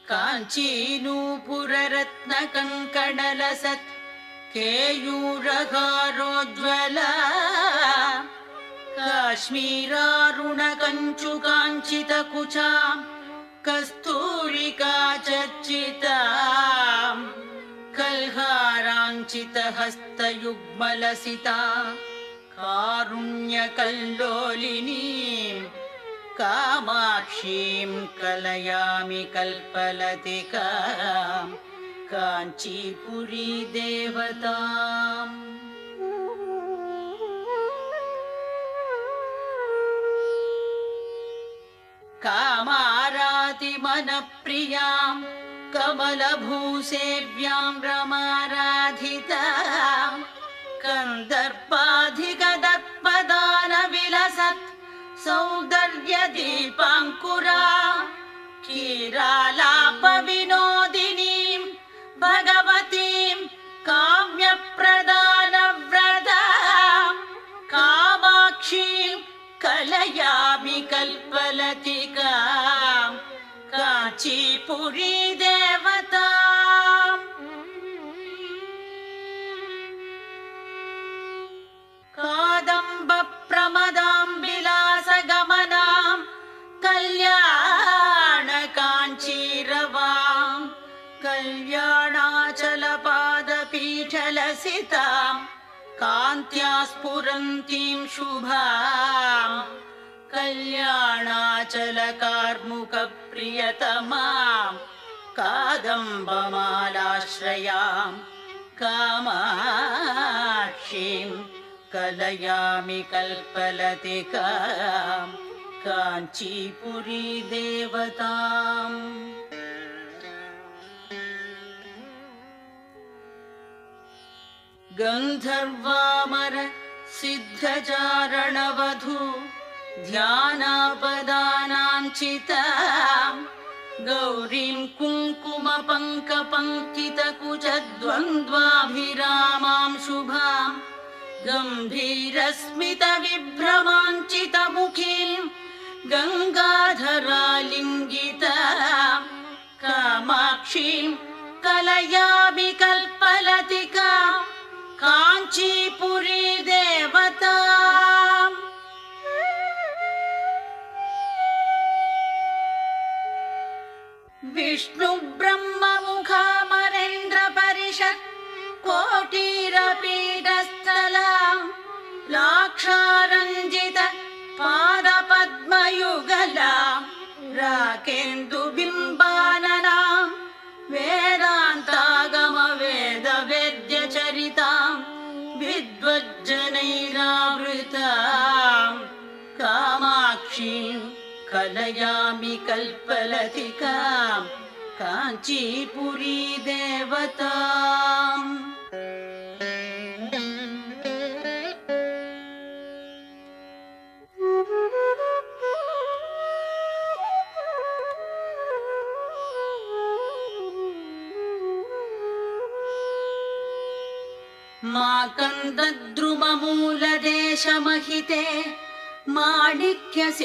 काञ्चीनूपुररत्नकङ्कणलसत् केयूरहारोज्ज्वला काश्मीरारुणकञ्चुकाञ्चितकुचा कस्तूरिका चर्चिता कल्हाराञ्चितहस्तयुग्मलसिता कारुण्यकल्लोलिनीं कामाक्षीं कलयामि कल्पलतिकां काञ्चीपुरी देवताम्। कामारातिमनप्रियां कमलभूसेव्यां रमाराधितां कन्दर्पाधिगदत्पदानविलसत् सौन्दर्यदीपाङ्कुरा कीरालापविनोदिनीं भगवतीं काम्यप्रदानव्रतां कामाक्षीं कलयामि कल्पलतिकां काञ्चीपुरी देवताम्। कादम्बप्रमदाम्बिलासगमनां कल्याणकाञ्चीरवां कल्याणाचलपादपीठलसितां कान्त्या स्फुरन्तीं शुभां कल्याणाचलकार्मुकप्रियतमां कादम्बमालाश्रयां कामाक्षीं कलयामि कल्पलतिकां काञ्चीपुरी देवताम्। गन्धर्वामर सिद्धचारणवधू ध्यानापदानाञ्चितां गौरीं कुङ्कुमपङ्कपङ्कितकुचद्वन्द्वाभिरामां शुभां गम्भीरस्मितविभ्रमाञ्चितमुखीं गङ्गाधरालिङ्गितां कामाक्षीं कलयामि कल्पलतिकां काञ्चीपुरी देवताम्। विष्णुब्रह्ममुखामरेन्द्रपरिषत् कोटीरपीठस्थलां लाक्षारञ्जित पादपद्मयुगलां राकेन्दुबिम्बाननां वेदान्तागमवेदवेद्यचरितां विद्वज्जनैरावृतां कामाक्षीं कलयामि कल्पलतिकां काञ्चीपुरी देवताम्। माकन्दद्रुममूलदेशमहिते माणिक्यसिंहासने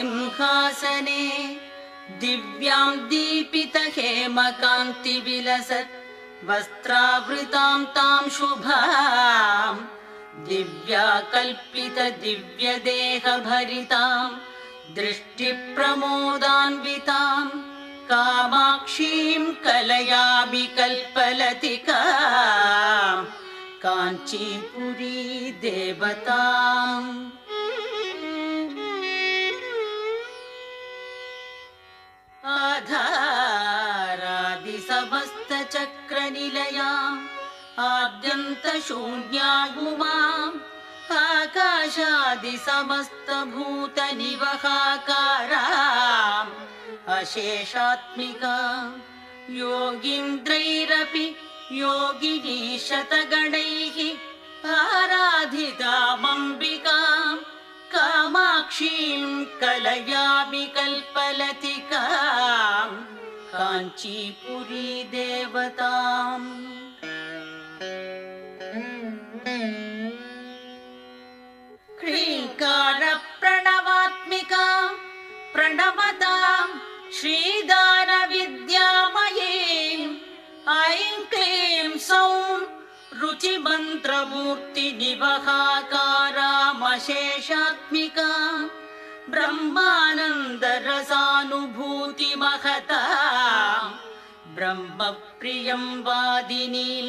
दिव्यां दीपितहेमकान्तिविलसत् वस्त्रावृतां तां शुभां दिव्याकल्पितदिव्यदेहभरितां दृष्टिप्रमोदान्वितां कामाक्षीं कलयामि कल्पलतिकां काञ्चीपुरी देवताम्। आधारादिसमस्तचक्रनिलयाम् आद्यन्तशून्यागुमाम् आकाशादिसमस्तभूतनिवहाकाराम् अशेषात्मिकाम् योगीन्द्रैरपि योगिनी शतगणैः आराधितामम्बिकाम् कामाक्षीं कलयामि कल्पलतिकां काञ्चीपुरी देवताम्। क्रीङ्कारप्रणवात्मिकां प्रणमतां श्रीदानविद्यामयीं मन्त्रमूर्तिनिवहाकारामशेषात्मिका ब्रह्मानन्दरसानुभूतिमहता ब्रह्मप्रियं वादिनीं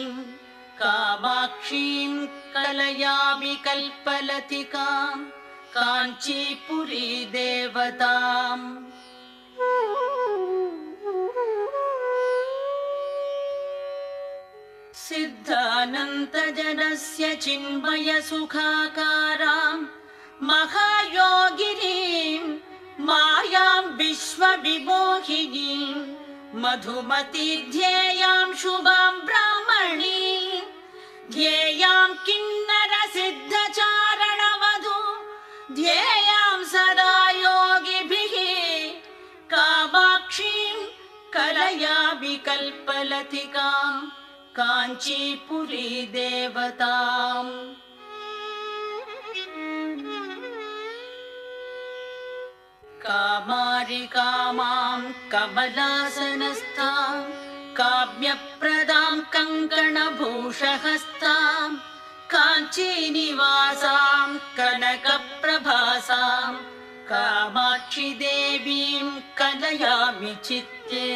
कामाक्षीं कलयामि कल्पलतिकां काञ्चीपुरी देवताम् सिद्धानन्तजनस्य चिन्मयसुखाकारां महायोगिनीं मायां विश्वविमोहिनीं मधुमतीध्येयां शुभां ब्राह्मणीं ध्येयां किन्नरसिद्धचारणवधू ध्येयां सदा योगिभिः कामाक्षीं कलयामि कल्पलतिकां काञ्चीपुरी देवताम् कामारिकामां कमलासनस्थां काव्यप्रदां कङ्कणभूषहस्तां काञ्चीनिवासां कनकप्रभासां कामाक्षि देवीं कलयामि चित्ते